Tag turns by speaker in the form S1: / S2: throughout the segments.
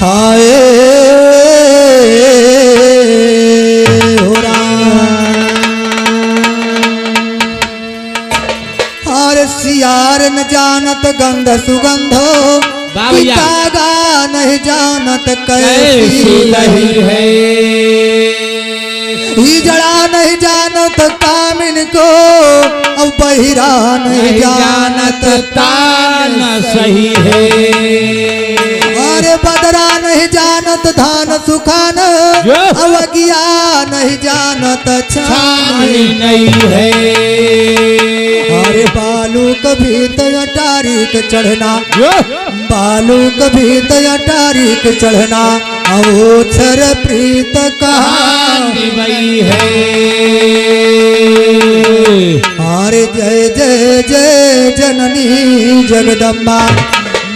S1: हाय हो और सियार न जानत गंध सुगंधो पितागा नहीं जानत कैसी लही है ही जड़ा नहीं जानत कामिन को अब बहिरा नहीं जानत
S2: तान सही है
S1: अरे बदरा नहीं जानत धान सुखान अवगिया नहीं जानत छानी
S2: नहीं है
S1: अरे बालू कभी तया तारीख चढ़ना बालू कभी तया तारीख चढ़ना अवोछर प्रीत कहानी
S2: वही है
S1: अरे जय जय जय जननी जगदम्बा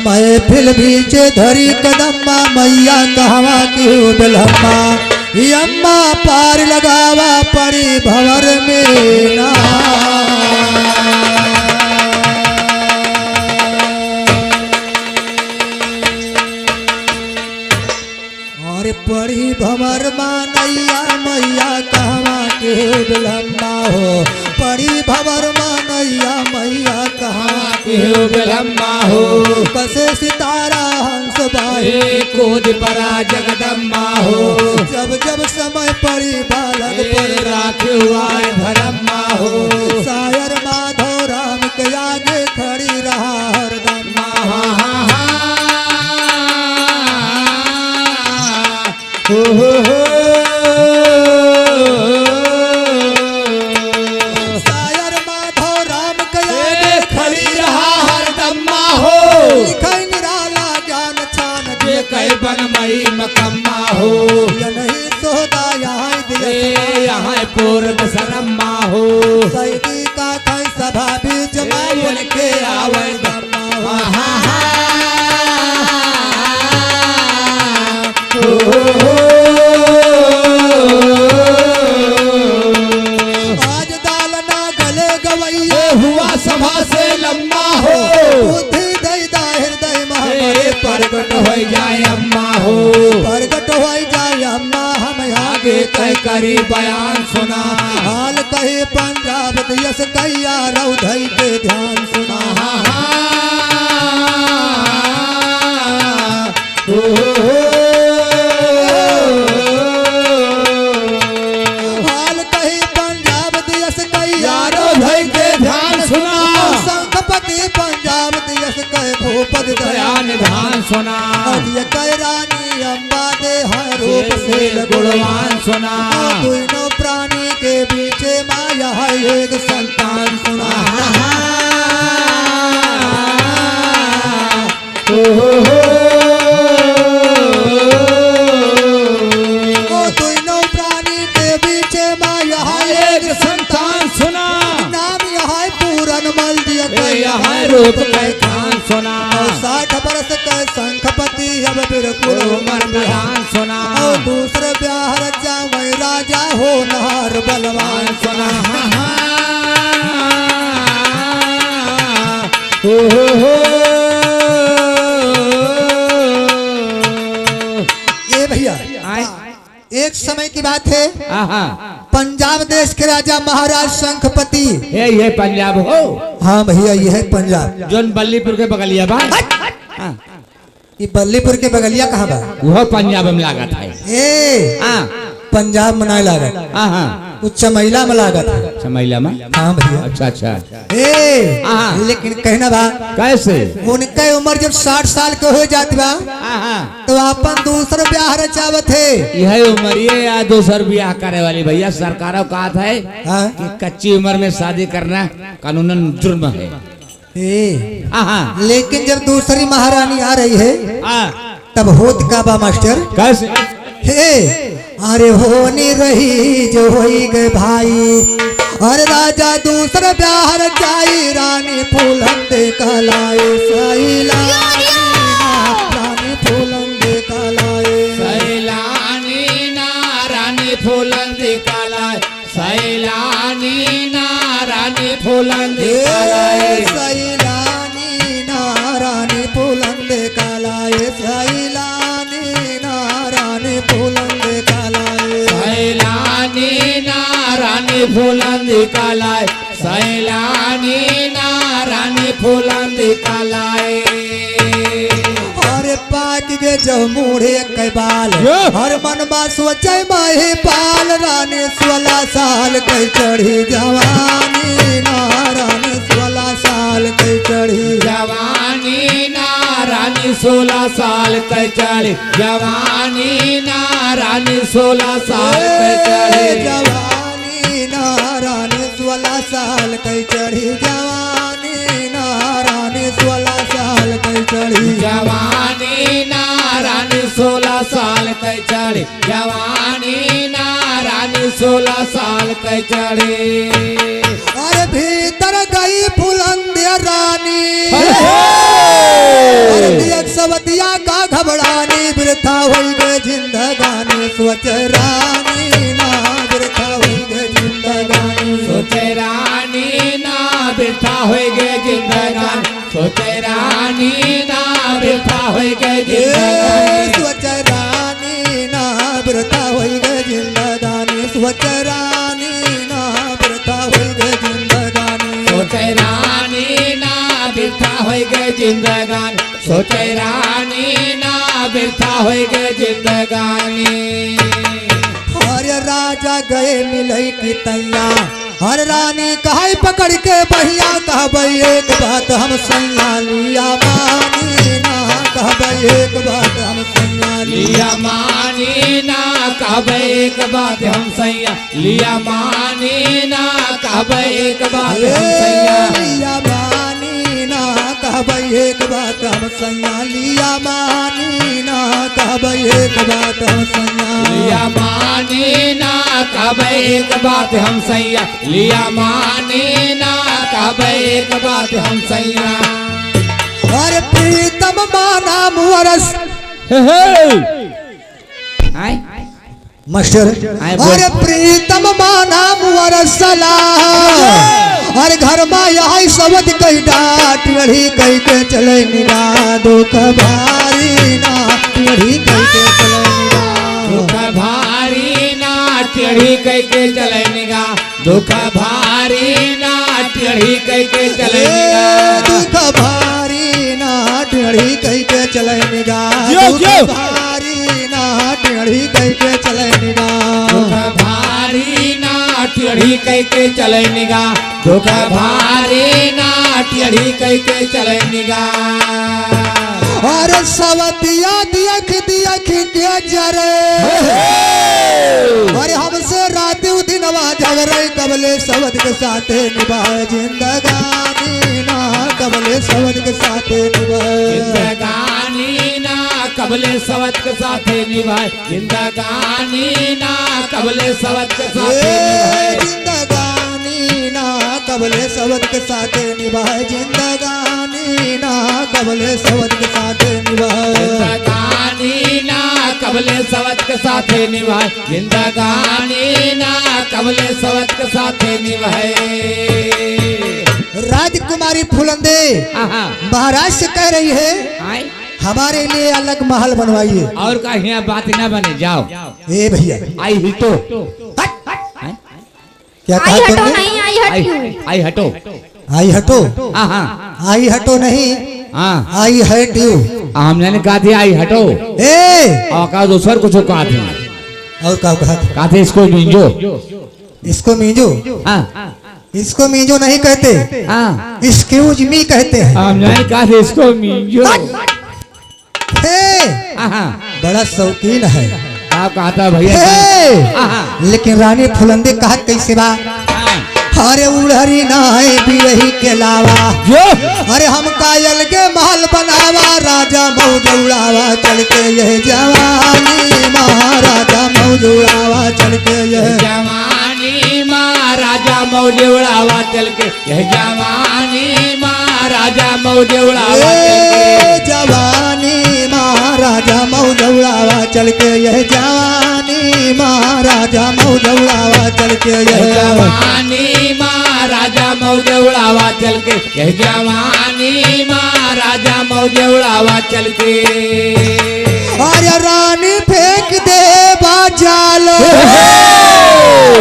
S1: मैं फिल बीचे धरी कदम्बा मैया कहवा की बिलम्बा अम्मा पार लगावा पड़ी भंवर में ना और पड़ी भंवर मानैया मैया कहवा के बिलम्बा हो पड़ी भंवर मानैया मैया कहवा
S2: के बिलम्बा हो
S1: कसे सितारा हंस बाहे
S2: कूद परा जगदम्बा हो
S1: जब जब समय पड़ी बालक पर
S2: राख हुआ धर्मा हो
S1: शायर माधव राम के आगे खड़ी रहा हरदम शायर माधव राम के आगे
S2: खड़ी रहा हरदम्मा हो
S1: निराला ज्ञान छान
S2: जे कह बनमई मकम्मा हो
S1: ये नहीं सोदा
S2: यहाँ पूर्व शरम्मा हो
S1: सैदी का कई सभा बीच मावन के आवे आज दालना गले गवैया
S2: हुआ सभा से लम्बा हो
S1: बुद्धि दैदा हृदय महामरे
S2: प्रगट हो जाए अम्मा हो
S1: प्रगट हो जाए अम्मा हम
S2: आगे कह करी बयान सुना
S1: हाल कहे पंजाब दियस कैया रौधई के ध्यान सुना हाल कहे पंजाब दियस कैया
S2: रौधई के ध्यान सुना
S1: शंखपति पंजाब दियस कहे भूपति
S2: दयान ध्यान सुना
S1: ये कह रानी अम्बा दे है रूप से
S2: गुणवान सुना
S1: दोनों प्राणी के बीचे माया है एक संतान सुना दोनों प्राणी के बीचे माया है
S2: एक संतान सुना
S1: नाम यह है पूरन मल दिया
S2: यहाँ रूप कह खान सुना
S1: 60 बरस के शंखपति अब बिरकुल
S2: उमर बयान सुना
S1: और दूसरे ब्याह रजा मैं राजा हो नहार बलवान
S2: सुना
S1: ये भैया एक समय की बात है पंजाब देश के राजा महाराज शंखपति
S2: ये पंजाब हो
S1: हाँ भैया ये है पंजाब
S2: जोन बल्लीपुर के बगलिया बा
S1: ये बल्लीपुर के बगलिया कहाँ बा
S2: वो पंजाब में लागत है
S1: ए पंजाब में नहीं लागत उच्च महिला में लागत है
S2: समैला में
S1: हाँ भैया
S2: अच्छा अच्छा
S1: ए लेकिन कहना बा
S2: कैसे
S1: उनके उम्र जब 60 साल के हो जाती बा तो अपन दूसरा ब्याह रचावत है
S2: यह उम्र या दूसर ब्याह करे वाली भैया सरकारों का हाथ है कि कच्ची उम्र में शादी करना कानूनन जुर्म है
S1: लेकिन जब दूसरी महारानी आ रही है तब होत का बा मास्टर
S2: कैसे
S1: हे अरे होनी रही जो होई गए भाई अरे राजा दूसरा ब्याह रचाई रानी फूलन दे कहलाए सैला रानी फूलन दे कहलाए
S2: सैलानी ना रानी फूलन दे कहलाए सैलानी ना रानी फूलन
S1: ए
S2: दिखलाए
S1: सैलानी नारानी फूलन कालाए सैलानी नारानी फूलन कालाए
S2: सैलानी नारानी फूलन दिखलाए सैलानी नारानी फूलन दिखलाए
S1: अरे पाक गे जब मुड़े के बाल हर मन बा सोचे माही पाल रानी 16 साल के चढ़ी जवानी नारानी 16 साल के चढ़ी
S2: जवानी नारानी 16 साल के चढ़ी जवानी नारानी 16 साल के चढ़ी
S1: जवानी नारानी 16 साल के चढ़ी जवानी नारानी 16 साल के चढ़ी
S2: जवानी नारानी 16 साल के चढ़ी जवानी नारानी 16 साल के चढ़ी
S1: अरे भीतर गई फुलंदिया रानी अरे दियक सवतिया का घबरानी वृथा हुई गे जिंदगानी सोच रानी ना वृथा हुई गे जिंदगानी
S2: सोचे रानी ना बिरथा होई गे जिंदगानी सोचे रानी ना बिरथा होई गे जिंदगानी
S1: सोच रानी ना वृथा हुई गे जिंदगानी सोच रानी ना वृथा हुई गे जिंदगानी
S2: सोचे रानी ना बिरथा होई गे जिंदगानी सोचे रानी ना बिरथा होई गे जिंदगानी
S1: हर राजा गए मिलई की तैया हर रानी कहाई पकड़ के बहिया कहबई एक बात हम सैया लिया मानी ना कहबई एक बात हम सैया
S2: लिया मानी ना कहबे एक बात हम सैया लिया मानी ना कहबे एक बात हम सैया
S1: लिया मानी ना कहबई एक बात हम सैया लिया मानी ना कहबई एक बात हम सैया
S2: लिया मानी ना कहबे एक बात हम सैया लिया मानी ना कहबे एक बात हम सैया
S1: अरे प्रीतम माना मुअरस मास्टर अरे प्रीतम माना मुअरसला अरे घर में यहाँ सबद कई डाट टेढ़ी कई के चले निगाह दुख भारी ना टेढ़ी कई के चले निगाह
S2: दुख भारी ना टेढ़ी कई के चले निगाह दुख भारी ना टेढ़ी कई के चले निगाह
S1: दुख भारी ना टेढ़ी कई के चले निगाह दुख भारी ना टेढ़ी कई के चले निगाह
S2: दुख भारी ना टेढ़ी कई के चले निगाह दुख भारी ना टेढ़ी कई के चले निगाह
S1: अरे सवतिया दियख दियख के जरे अरे हमसे रात दिनवा झगड़े कबले सवद के साथे निभाए जिंदगानी ना कबले सवद के साथे निभाए
S2: जिंदगानी ना कबले सवत के साथे निभाए जिंदगानी ना कबले सवत के साथे निभाए
S1: जिंदगानी ना कबले सवद के साथे निभाए जिंदगानी ना कबले सवद के साथे निभाए
S2: जिंदगानी ना कबले सवत के साथे निभाए जिंदगानी ना कबले सवत के साथे निभाए
S1: राजकुमारी फुलंदे महाराज से कह रही है हमारे लिए अलग महल बनवाइए
S2: और का यहाँ बात ना बने जाओ
S1: ए भैया
S2: आई हिटो
S1: क्या
S3: आई
S1: कहा
S3: हटो
S1: तुमने
S3: नहीं आई हट
S2: आई हटो
S1: आई हटो
S2: हाँ
S1: आई हटो नहीं
S2: हाँ
S1: आई हट यू
S2: हमने कहा थी आई हटो
S1: ए
S2: और कहा दूसर कुछ कहा थी
S1: और क्या
S2: कहा थे इसको मींजो
S1: इसको मीजो
S2: हाँ
S1: इसको मीजो नहीं कहते
S2: हाँ
S1: एक्सक्यूज मी कहते हैं
S2: हमने कहा था इसको मींजो
S1: हे
S2: हाँ
S1: बड़ा शौकीन है
S2: आप कहा था भैया
S1: हे लेकिन रानी फुलंदे कहा कैसे बा अरे उड़हरी नाय बिरही के लावा अरे हम कायल के महल बनावा राजा मौज उड़ावा चल के यह जवानी महाराजा मौज उड़ावा चल के यह
S2: जवानी महाराजा मौज उड़ावा चल के यह जवानी महाराजा मौज उड़ावा
S1: जवानी महाराजा मौज उड़ावा चल के यह जवानी महाराजा मौज उड़ावा चल के यह
S2: जवानी महाराजा मौज ये जवानी माँ राजा मौजे उड़ावा चल के
S1: अरे रानी फेंक दे बाजाल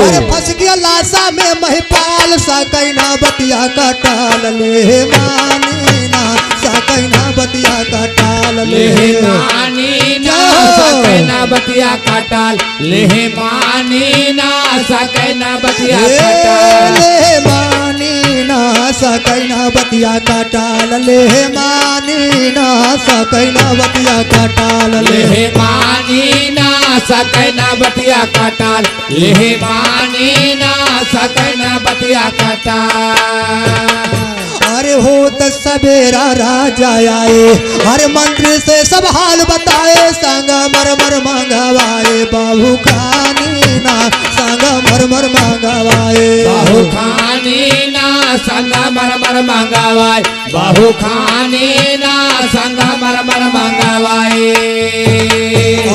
S1: अरे फंस गया लाशा में महिपाल सकैना बतिया का टाल ले मानी ना सकैना बतिया का टाल ले
S2: मानी ना सकैना बतिया का टाल ले मानी ना सकैना बतिया का टाल
S1: ले मानी ना सकैना बतिया का टाल ले मानी ना सकैना बतिया का टाल
S2: ले मानी ना सकैना बतिया का टाल ले मानी ना सकैना बतिया का टाल
S1: अरे हो तो सवेरा राजा आए अरे मंत्री से सब हाल बताए संग मरमर मंगवाए बाबू खानी ना संग मरमर मंगवाए
S2: बाहू खानी ना संग मरमर मंगवाए बाहू खानी ना संग मरमर मंगवाए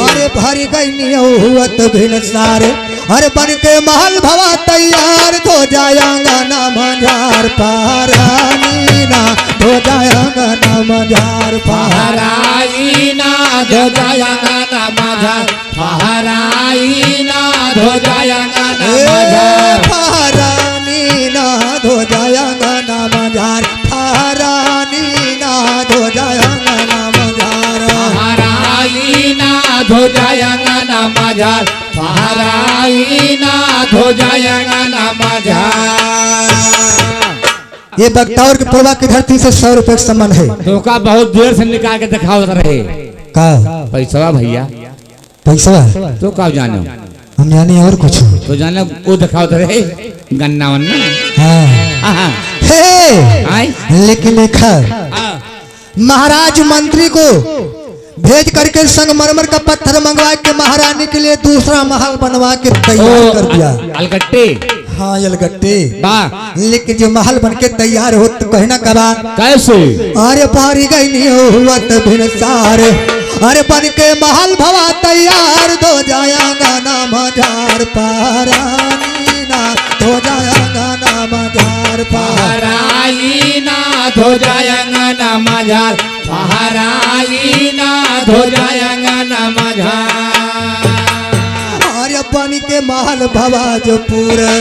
S1: अरे भर गई हुत भिन सारे अरे बन के महल भवा तैयार धो जाएगा ना मजार पारानी ना धो जाएगा ना मजार
S2: फहराई ना धो जाएगा ना मजार फहराई ना धो जाएगा ना मजार
S1: फहरानी ना धो जाएगा ना मजार फहरानी ना धो जाएगा ना मजार
S2: फहराई ना धो जाएगा ना मजार फहराई ना धो जाएगा ना मजार
S1: ये बख्तावर के पुरवा की धरती से 100 रुपए का सम्मान है
S2: धोखा बहुत देर से निकाल के दिखाओ रहे
S1: का
S2: पैसा भैया
S1: पैसा
S2: तो का जानो
S1: हम जाने और कुछ
S2: तो जाने वो दिखाओ रहे गन्ना वन्ना
S1: हाँ हे
S2: आई
S1: लेकिन लिखा महाराज मंत्री को भेज करके संगमरमर का पत्थर मंगवा के महारानी के लिए दूसरा महल बनवा के तैयार कर दिया
S2: अलगट्टे
S1: हाँ यलगट्टे
S2: वाह
S1: लेकिन जो महल बन के तैयार हो तो कहना कबा
S2: कैसे
S1: अरे पारी गई नहीं हुआ तो भिनसार अरे बन के महल भवा तैयार धो जाएगा ना मजार पारानी ना धो जाएगा ना मजार
S2: फहराई ना धो जाएगा ना मजार फहराई ना धो जाएगा ना मजार
S1: अरे बन के महल भवा जो पूरा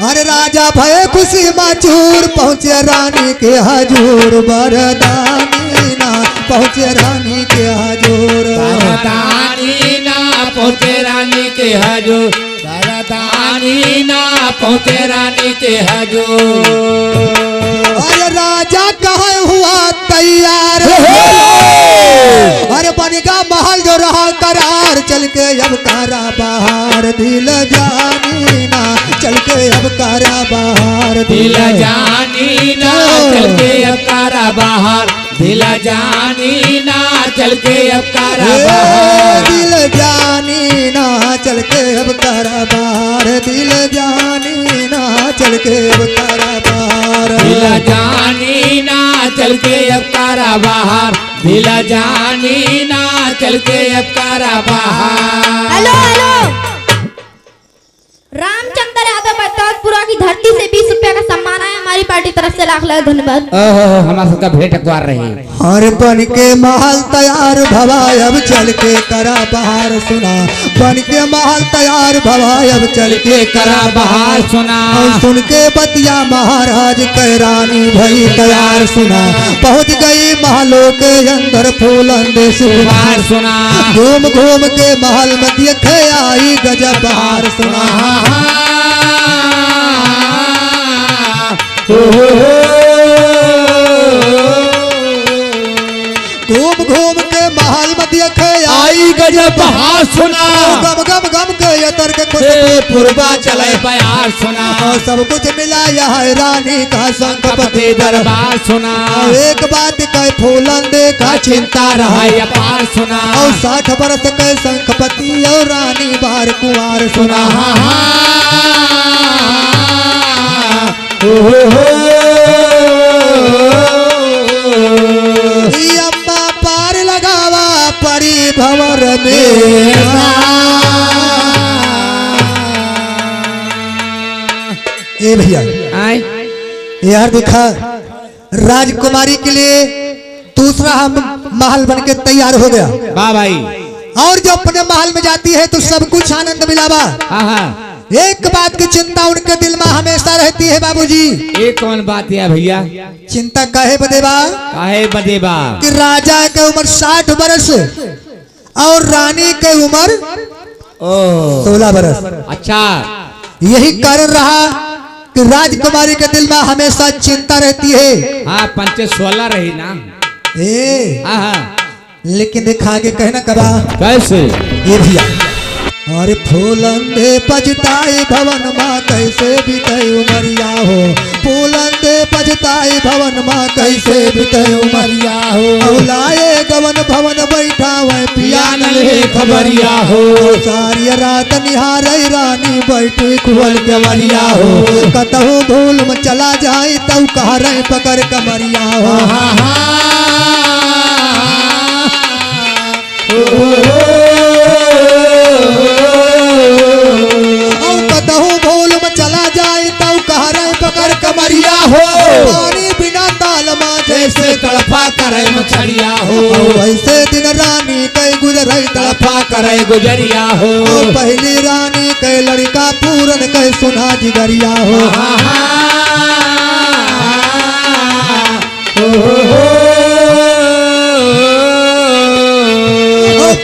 S1: अरे राजा भय खुशी माचूर पहुँचे रानी के हजूर बरदानी ना पहुँचे रानी के हजूर
S2: बरदानी ना पहुँचे रानी के हजूर बरदानी ना पहुँचे रानी के हजूर
S1: अरे राजा कहाँ हुआ तैयार अरे बनेगा महल जो रहा करार चल के अब कारा बाहर दिल जानी ना चल के अब कारा बाहर
S2: दिल जानी ना चल के अब कारा बाहर दिल जानी ना चल के अब कारा बाहर
S1: दिल जानी ना चल के अब कारा बाहर दिल जानी ना चल के अब कारा बाहर
S2: दिल जानी ना चल के अब कारा बाहर दिल जानी ना चल के अब कारा बाहर
S3: हेलो हेलो रामचंद्र यादव बहतौतपुरा की धरती से 20 रुपया का सम्मान है हमारी पार्टी तरफ से लाख लाख धन्यवाद
S2: हमारा सबका भेंट अखबार रही
S1: हर बन के महल तैयार भवा अब चल के करा बाहर सुना बन के महल तैयार भवा अब चल के
S2: करा बाहर सुना
S1: और सुन के बतिया महाराज के रानी भई तैयार सुना पहुंच गई महलों के अंदर फूलन दे
S2: बाहर सुना
S1: घूम घूम के महल में देखे आई गजब बाहर सुना घूम घूम के महल में देखे
S2: आई गजब बहार सुना
S1: गम गम गम के यतर के खुश
S2: पूर्वा चले बयार सुना
S1: सब कुछ मिला यह रानी का संकपति
S2: दरबार सुना
S1: एक बात कह फूलन देखा
S2: चिंता रहा अपार सुना
S1: और 60 बरस के संकपति और रानी बार कुंवर सुना अम्मा पार लगावा परी भंवर में ए भैया यार देखा राजकुमारी के लिए दूसरा महल बन के तैयार हो गया।
S2: वाह भाई।
S1: और जो अपने महल में जाती है तो सब कुछ आनंद मिलावा।
S2: हाँ हाँ।
S1: एक बात की चिंता उनके दिल में हमेशा रहती है बाबूजी।
S2: एक कौन बात है भैया?
S1: चिंता काहे बदेबा?
S2: काहे बदेबा?
S1: कि राजा के उम्र 60 बरस और रानी के उम्र 16 बरस।
S2: अच्छा।
S1: यही कारण रहा कि राजकुमारी के दिल में हमेशा चिंता रहती है।
S2: हाँ 15-16 रही ना।
S1: ए
S2: हाँ।
S1: लेकिन देखा के कहना करा
S2: कैसे?
S1: ये भैया अरे फूलंदे पजताई भवन माँ कैसे बीते उमरिया हो, फूलंदे पजताई भवन माँ कैसे बीते उमरिया हो। औलाए गवन भवन बैठा वह पिया न ले खबरिया हो, सारी रात निहारे रानी बैठी खुल केवरिया हो। कतहु भूल में चला जाए तब कह रहे पकड़ कमरिया हो। कतहु भूल में चला जाए तब कह रहे पकड़ कमरिया हो। पानी बिना ताल माँ जैसे
S2: तड़पा करे मछड़िया हो,
S1: वैसे दिन रानी कई गुजर
S2: तड़पा करे गुजरिया हो।
S1: पहली रानी के लड़का पूरन के सुना जिगरिया हो।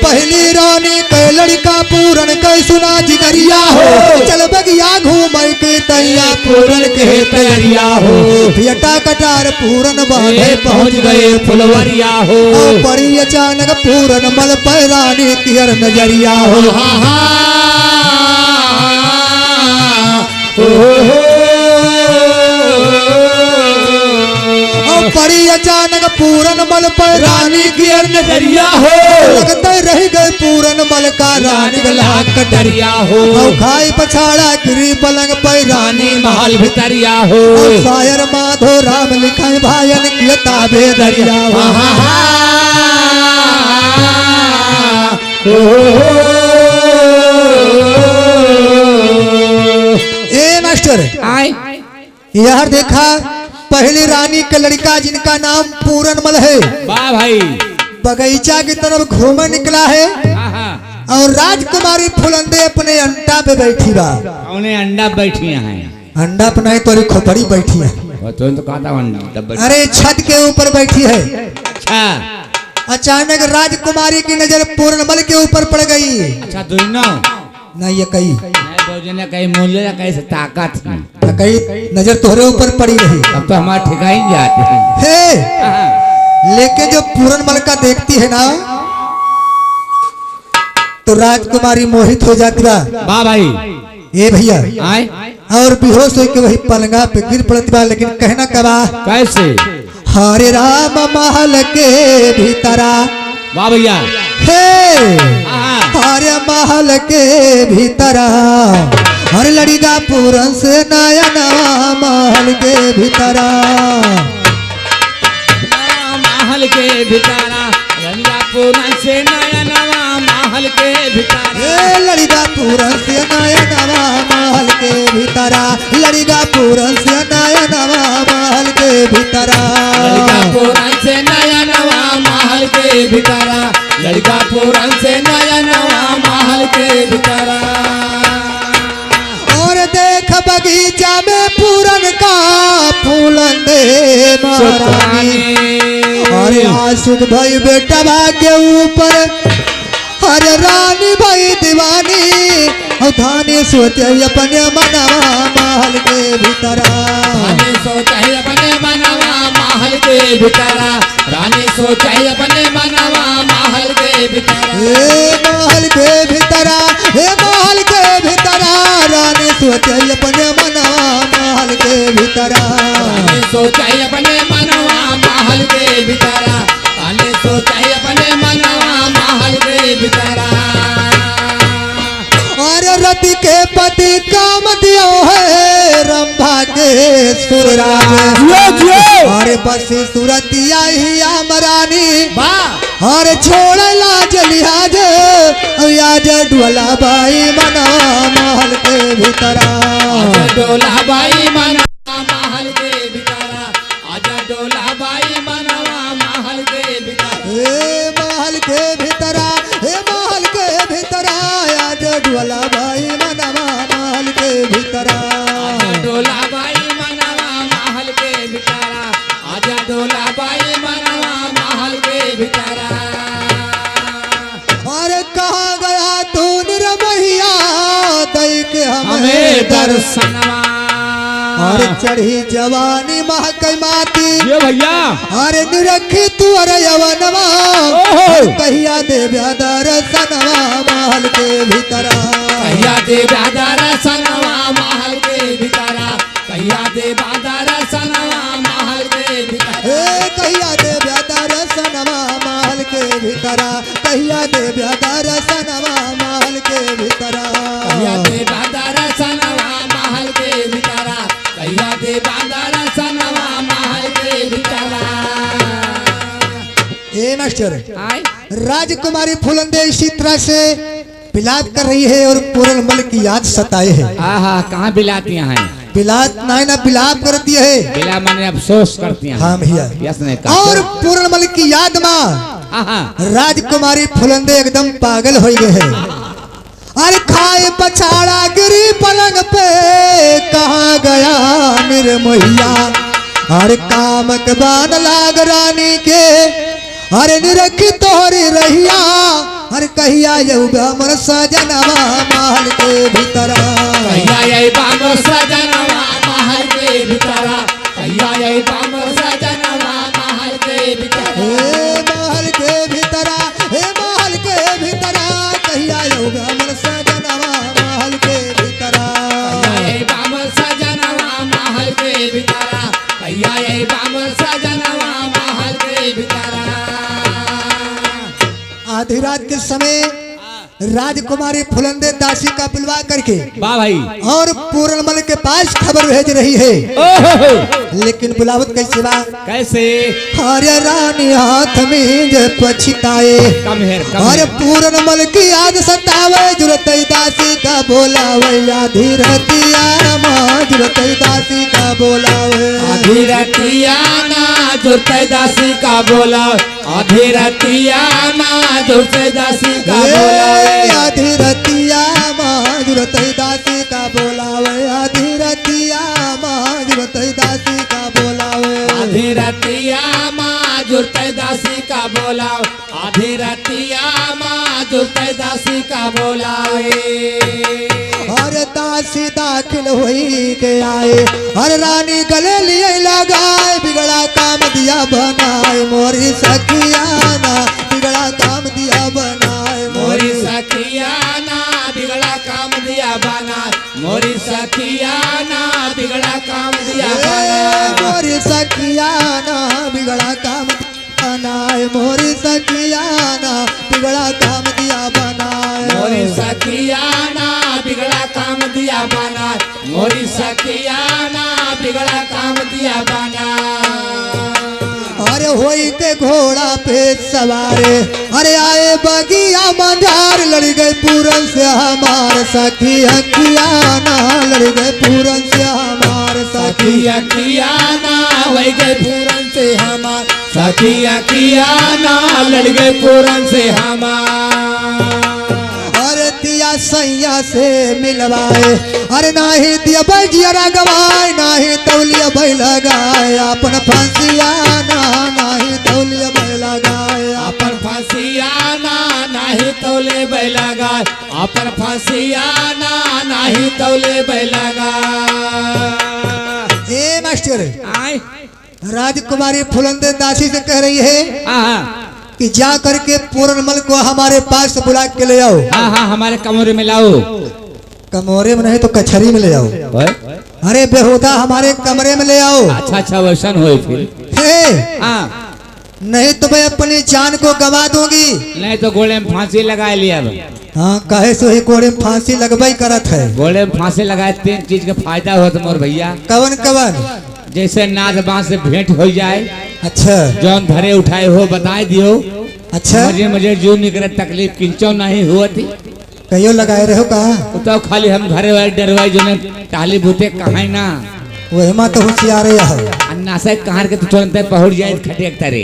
S1: पहली रानी के लड़का पूरन के सुना जिगरिया हो। चल बगिया घूम के तैया पूरन के तैयारिया हो। बेटा कटार पूरन बांधे
S2: पहुँच गए फुलवरिया हो।
S1: पड़ी अचानक पूरन मल पर रानी तियर नजरिया हो। पड़ी अचानक पूरन मल पर
S2: रानी की नजरिया हो।
S1: लगते रह गए पूरन मल का रानी गला कटरिया
S2: हो।
S1: खाई पछाड़ा गिरी पलंग पर रानी
S2: महल भितरिया हो।
S1: शायर माधो राम लिखाए भायन की ताबे दरिया ए मास्टर
S2: आए
S1: यार देखा पहली रानी के लड़का जिनका नाम पूरनमल है।
S2: वाह भाई।
S1: बगीचा की तरफ घूमने निकला है और राजकुमारी फुलंदे अपने अंडा पे बैठी बा।
S2: उन्हें अंडा बैठी हैं।
S1: अंडा पे नहीं तो खोपड़ी बैठी है।
S2: तो कहता अंडा।
S1: अरे छत के ऊपर बैठी है।
S2: अच्छा।
S1: अचानक राजकुमारी की नजर पूरनमल के ऊपर पड़ गई।
S2: अच्छा दोनों
S1: नहीं ये कई
S2: कहीं मूल्य कैसे ताकत
S1: कई नजर तोहरे ऊपर पड़ी रही।
S2: अब तो हमारा ठिका ही जाते हैं।
S1: लेकिन जो पूरनमल का देखती है ना तो राजकुमारी मोहित हो जाती बा।
S2: वाह भाई।
S1: ये भैया
S2: आए
S1: और बेहोश हो के वही पलंगा पे गिर पड़ती बा। लेकिन कहना कबा
S2: कैसे?
S1: हरे राम महल के भीतरा।
S2: वाह भैया।
S1: हरे महल के भीतरा हर लड़ीगा पूरन से नया नवा महल के भीतरा।
S2: महल के भीतरा लड़ीगा पूरन से नया नवा महल के भीतरा।
S1: लड़ीगा पूरन से नया नवा महल के भीतरा। लड़ीगा पूरन से नया नवा महल के भीतरा।
S2: लड़ीगा पूरन से नया नवा महल के भीतरा। लड़का पूरन से नया नवा महल के भीतरा।
S1: और देख बगीचा में पूरन का फूलंदे महारानी। अरे आशिक भाई बेटा के ऊपर अरे रानी भाई दीवानी। और धानी सोचे अपने मनवा महल के भीतरा।
S2: रानी सोचे अपने मनवा महल के भीतरा। रानी सोचे अपने मनवा महल के भीतरा।
S1: महल के भीतरा महल के भीतरा। रानी सोचे अपने मनवा महल के भीतरा।
S2: रानी सोचे अपने मनवा महल के भीतरा। रानी सोचे अपने मनवा महल के भीतरा।
S1: और रति के पति काम दियो है रंभा के सुरराज। और बस सुरतिया ही आमरानी। और छोड़ लाज लिहाज आज डोला बाई मनवा महल के भीतरा।
S2: डोला बाई मनवा महल के भीतरा। आजा डोला
S1: बाई मनवा महल के भीतरा
S2: डोला बाई मनवा महल के भितरा आजा डोला बाई मनवा महल के भितरा
S1: अरे कहाँ गया तू निरमहिया दई के
S2: हमें दर्शनवा
S1: अरे चढ़ी जवानी महकई माती
S2: ये भैया
S1: अरे निरखी तू अरे यवनवा कहिया देव्या दर्शनवा महल के भीतरा
S2: कहिया देव्या दर्शनवा महल के भितरा कहिया देव्या दर्शनवा महल के भितरा
S1: कहिया देव्या दर्शनवा महल के भीतरा कहिया देव्या दर्शनवा महल के भीतरा
S2: कहिया देव्या दर्शनवा महल के भितरा कहिया देव्या दर्शनवा महल के भितरा
S1: ए मास्टर
S2: आए
S1: राजकुमारी फूलंदे इसी तरह से बिलात कर रही है और पूरनमल की याद सताए है।
S2: आहा कहाँ बिलाती हैं
S1: बिलात ना बिलाप करती है
S2: बिला मैंने अफसोस करती हैं
S1: हाँ भैया
S2: यस ने
S1: और पूरनमल की याद में
S2: आहा
S1: राजकुमारी फूलंदे एकदम पागल हो गए हैं। अरे खाए पछाड़ा गिरी पलंग पे कहाँ गया मेरे मोहिया अरे काम के बान लाग रानी के अरे निरखी तोहरी रहिया अरे कहिया यौगा मोर सजनवा महल के भीतरा
S2: कहिया यही बामर सजनवा महल के भितरा कहिया यही बामर सजनवा महल के भितरा
S1: महल के भीतरा महल के भीतरा कहिया यौगा मोर सजनवा महल के भीतरा
S2: कहिया यही बामर सजनवा महल के भितरा कहिया यही बामर सजनवा महल के भितरा
S1: आधी रात के समय राजकुमारी फुलंदे दासी का बुलवा करके
S2: वाह भाई
S1: और पूरनमल के पास खबर भेज रही है लेकिन बुलावत कैसे बा
S2: कैसे
S1: अरे रानी हाथ में जे पछताए
S2: कम है
S1: अरे पूरनमल की याद सतावे जुरत दासी का बोलावे आधी रतिया माँ जुरत दासी का बोलावे
S2: आधी रतिया ना जुरते दासी का बोला आधी रतिया ना जुरते दासी का बोला
S1: आधी रतिया माँ जुरत दासी का बोलावे आधी रतिया माँ जुरत दासी का बोलावे
S2: आधी रतिया माँ जुरते दासी का बोला आधी रतिया माँ जुरते दासी का बोलावे
S1: अरे दासी दाखिल हुई के आए अरे रानी गले लिए लगाए बिगड़ा काम दिया बनाए मोरी सखिया ना बिगड़ा काम दिया बनाए
S2: मोरी सखिया ना बिगड़ा काम दिया बना मोरी सखिया ना बिगड़ा काम दिया बना
S1: मोरी सखिया ना बिगड़ा काम बनाए मोरी सखिया ना बिगड़ा काम दिया बनाए
S2: मोरी सखिया ना बिगड़ा काम दिया बना मोरी सखिया ना बिगड़ा काम दिया बना
S1: अरे होई के घोड़ा पे सवारे अरे आए बगिया मंझार लड़ गए पूरन से हमार सखी अखिया ना लड़ गए पूरन से हमार सखी
S2: अखिया ना वही गए पूरन से हमार सखी अखिया ना लड़ गए पूरन से हमार
S1: अरे दिया सैया से मिलवाए अरे नाही दिया बजिया गवाए नाही तौलिया भाई लगाए अपन फांसिया ना नाही तौलिया भाई लगाए
S2: अपन फांसिया ना नाही तौले भाई लगाए अपन फांसिया ना नाही तौले भाई लगाए
S1: ए मास्टर
S2: आए
S1: राजकुमारी फुलंदे दासी से कह रही है
S2: हाँ
S1: कि जा करके पूरनमल को हमारे पास बुला के ले आओ
S2: हाँ हमारे कमरे में लाओ
S1: कमरे में नहीं तो कचहरी में ले आओ अरे बेहुदा हमारे कमरे में ले आओ
S2: अच्छा वैसा हो फिर
S1: हे
S2: हाँ
S1: नहीं तो मैं अपनी जान को गवा दूंगी
S2: नहीं तो गोले में फांसी लगा लिया
S1: हाँ कहे सो ही कोड़े में फांसी लगवाई करत है
S2: गोले में फांसी लगाए 3 चीज का फायदा होता मोर भैया
S1: कवन कवन
S2: जैसे नाच बांस से भेंट हो जाए
S1: अच्छा
S2: जौन धरे उठाए हो बताए दियो
S1: अच्छा
S2: मुझे जो निकले तकलीफ किंचो नहीं हुआ थी
S1: कहियो लगाए रहो कहा
S2: तो खाली हम घरे वाले डरवाई जो टाली बूते कहा ना
S1: वही माँ तो होशियार है
S2: अन्ना से कहां के तो तुरंत पहुंच जाए खटियक तरे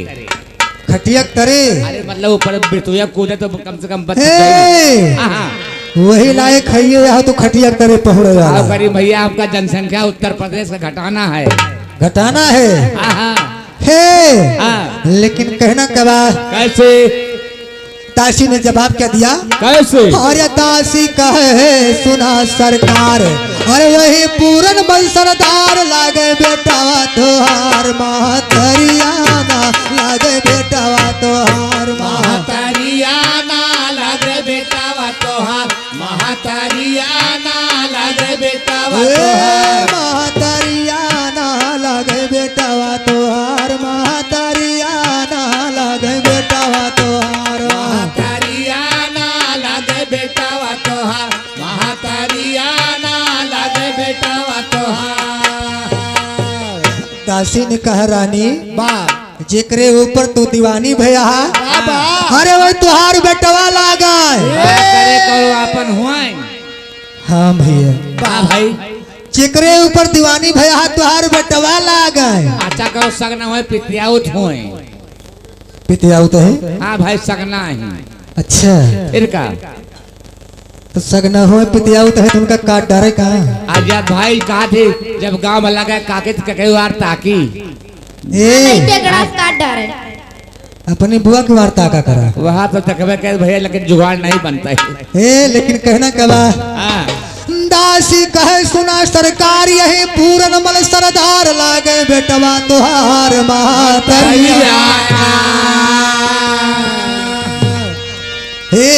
S1: खटियक तरे
S2: अरे मतलब ऊपर बिरतुया कूदे तो कम से कम बच
S1: हे! वही लायक है यहाँ तो खटिया करे पहुड़
S2: आओ
S1: वाला
S2: करी भैया, आपका जनसंख्या उत्तर प्रदेश का घटाना है।
S1: घटाना है
S2: हाँ,
S1: हे
S2: हाँ।
S1: लेकिन कहना क्या बात
S2: कैसे
S1: दासी ने जवाब क्या दिया
S2: कैसे?
S1: अरे दासी कहे सुना सरकार अरे वही पूरन बल सरदार लागे बेटावा तोहार महतरियाना लागे बेटावा तोहार
S2: महतरियाना लागे बेटावा तोहार, महतरियाना लागे बेटावा तोहार,
S1: महतरियाना लागे बेटावा तोहार महतरियाना लागे बेटावा तोहार
S2: महतरियाना लागे बेटावा तोहार, महतरियाना लागे बेटावा तोहार।
S1: दासी ने कहा रानी
S2: वाह
S1: जेकरे ऊपर तू दीवानी भैया अरे वही तुहार बेटवा लागा
S2: करे करो अपन हुआई।
S1: हाँ भैया
S2: वाह भाई,
S1: जेकरे ऊपर दीवानी भैया तुहार बेटवा लागा
S2: अच्छा करो सगना हुए पितियाउत हुए।
S1: पितियाऊ तो है
S2: हाँ भाई सगना ही
S1: अच्छा
S2: फिर का
S1: तो सगना हो पितियाऊ तो है तो उनका काट डारे कहाँ
S2: आजाद भाई कहा थे जब गांव में लगा काके ककेवार ताकी
S3: नहीं
S1: ए
S3: ते गड़ास काट डारे।
S1: अपनी बुआ की वार्ता का करा
S2: वहाँ तो तकबे कह भैया, लेकिन जुगाड़ नहीं बनता है।
S1: ए लेकिन कहना कबा
S2: हाँ,
S1: दासी कहे सुना सरकार यही पूरन मल सरदार लागे बेटवा तुहार महतरिया हे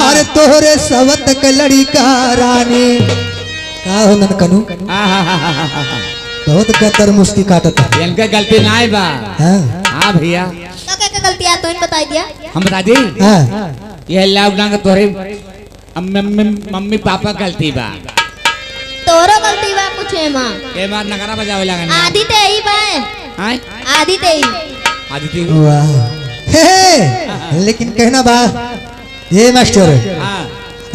S1: अरे तोहरे सवत के लड़का रानी का हो ननकनु बहुत गदर मुस्की काटता
S2: इनके गलती ना है बा।
S1: हाँ
S2: हाँ भैया
S3: तो क्या गलती है तो इन बता दिया।
S2: हम बता दी
S1: हाँ
S2: ये लॉकडाउन का तोरे मम्मी पापा गलती बा।
S3: तोरो गलती बा कुछ है मां।
S2: ये बार नगरा बजावे लगा
S3: आधी ते ही बा
S2: हां
S3: आधी ते ही।
S2: आदिति
S1: वाह हे लेकिन कहना बा ये मास्टर
S2: हाँ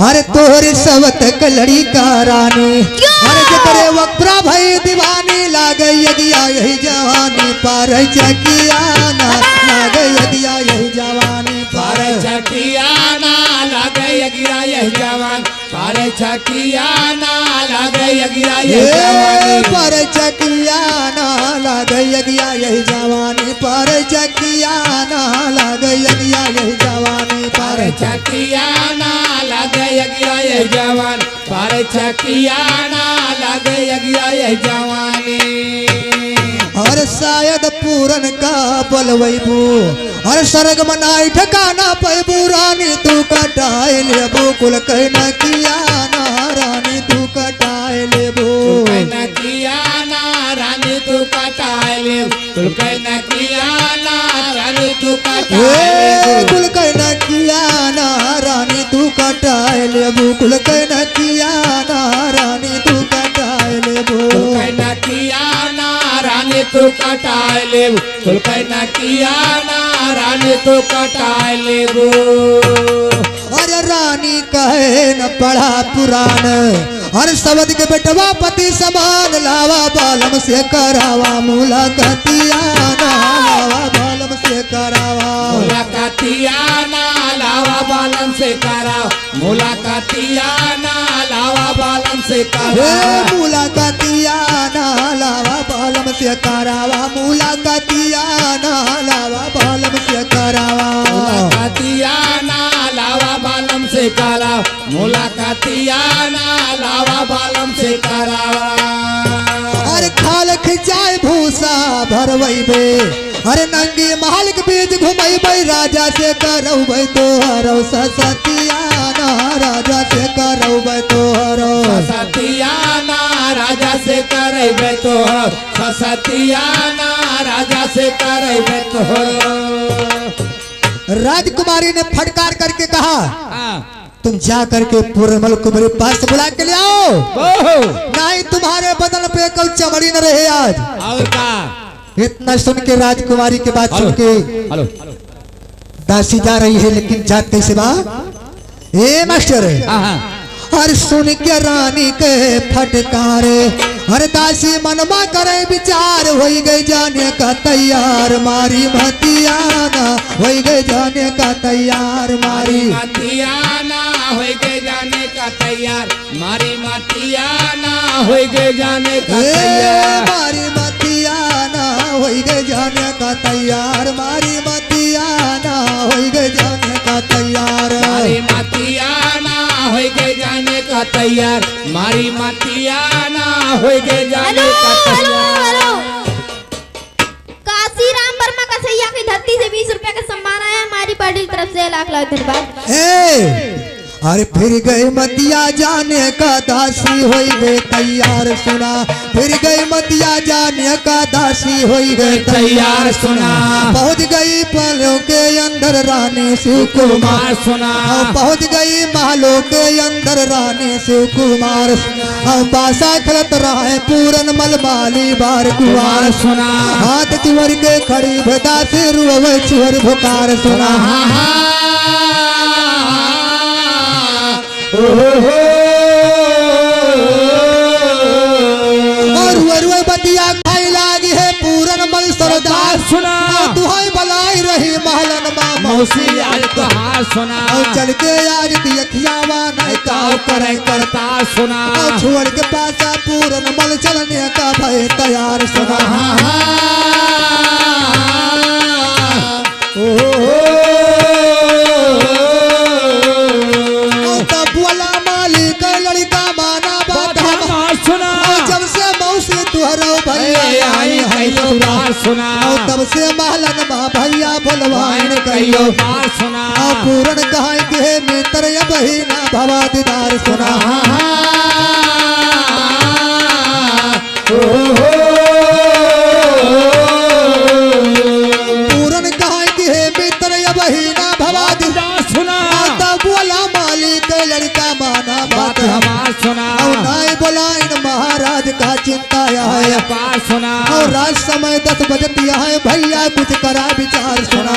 S1: अरे तोहरे सवत के लड़का रानी अरे जकरे वक्रा भाई दीवानी लागे यदिया यही जवानी पार चकियाना लागे यदिया यही जवानी
S2: पार छकियाना लागे यगिया यह जवान, पार छकियाना लागे यगिया यह जवान,
S1: पर चकियाना लागे यदिया यही जवानी पर चकियाना लागे यदिया यही जवानी
S2: पार
S1: पर
S2: छकियाना लागे यगिया यह जवान, पार छकियाना लागे यगिया यह जवानी।
S1: और शायद पूरन का बलवैबू और सरग मनाई ठकाना पैबू रानी तू कटाए लेबू कुल कहना किया ना रानी तू कटाए लेबू
S2: कहना किया ना रानी तू कटाए ले, तू कहना किया ना रानी तू कटाए ले,
S1: कुल कहना किया ना रानी तू कटाए लेबू कुल कहना किया ना रानी तू कटाए लेबू
S2: कहना किया ना रानी तू कटाए ले, तू कहना किया ना रानी तू कटाए ले गो।
S1: अरे रानी कहे न पढ़ा पुराण और शब्द के बेटवा पति समान लावा बालम से करावा मुलाकातिया ना लावा बालम से करावा
S2: मुलाकातिया ना लावा बालम से कराओ, मुलाकातिया ना लावा बालम से कराओ,
S1: मुलाकातिया ना लावा बालम से करावा मुलाकातिया ना लावा बालम से करावा
S2: मुलाकातिया ना लावा बालम से कराओ, मुलाकातिया ना लावा बालम से करावा।
S1: अरे खाल खिंचाए भूसा भरवैबे अरे नंगी महल के बीच घुमैबे राजा से करौबे तोहरो सतिया ना राजा से करौबे तोहरो
S2: सतिया ना राजा से करैबे तोहरो, सतिया ना राजा से करैबे तोहरो।
S1: राजकुमारी ने फटकार करके कहा
S2: हाँ,
S1: तुम जा करके पूर्णमल को मेरे पास बुला के ले आओ नहीं तुम्हारे बदन पे कल चमड़ी न रहे आज।
S2: और का
S1: इतना सुन के राजकुमारी के बात सुन के
S2: हेलो
S1: दासी जा रही है लेकिन जात कैसे बा ए मास्टर
S2: हाँ
S1: हर सुन के रानी के फटकारे हर दासी मनमा करे विचार हो गई जाने का तैयार मारी मतियाना हो गई जाने का तैयार मारी
S2: मतियाना हो गए जाने का का तैयार मारी मतिया ना हो गए जाने का
S1: ए
S2: तैयार
S1: मारी मतिया ना होई गए जाने का तैयार मारी मतिया ना होई गए जाने का तैयार
S2: मारी मतिया ना हो गए जाने का तैयार मारी मतिया ना हो गए जाने
S3: हेलो
S2: का
S3: हेलो
S2: तैयार
S3: हेलो काशीराम वर्मा का सैया की धरती से 20 रुपया का सम्मान आया हमारी पार्टी की तरफ से। लाख लाख धन्यवाद।
S1: ए अरे फिर गए मतिया जाने का दासी होई गए तैयार सुना फिर गई मतिया जाने का दासी होई गए
S2: तैयार सुना
S1: पहुंच गई पलों के अंदर रानी शिव कुमार
S2: कुमार सुना
S1: पहुंच गई महलों के अंदर रानी शिव कुमार बासा खलत रहा है पूरन मलमाली बार कुमार
S2: सुना
S1: हाथ चिवर के खड़ी भदा से रुअवे चिवर भुकार सुना और वरुए बतिया खाई लागी है पूरन मल सरदार
S2: सुना
S1: दुहाई बलाई रही महलन मामा
S2: मौसी आज कहा सुना
S1: और चल के आज दियखियावा नहीं
S2: काव करे करता सुना
S1: और छोड़ के पासा पूरन मल चलने का भय तैयार सुना और तब वाला मालिक लड़का माना बात हम
S2: सुना
S1: और जब से मौसी तुहरो भैया आई है ससुराल
S2: सुना
S1: और तब से महलन माँ भैया बोलवाइन
S2: कहियो
S1: कहियो
S2: बात सुना
S1: और पूरन कहा के मित्र या बहिना भवा दीदार सुना पूरन कहा के मित्र या बहिना भवा दीदार
S2: सुना
S1: तब बोला मालिक लड़का माना बात
S2: बात
S1: हम
S2: हमार सुना
S1: और नाई बोलाइन महाराज का चिंता है
S2: बात सुना
S1: और रात समय 10 बजे है भैया कुछ करा विचार सुना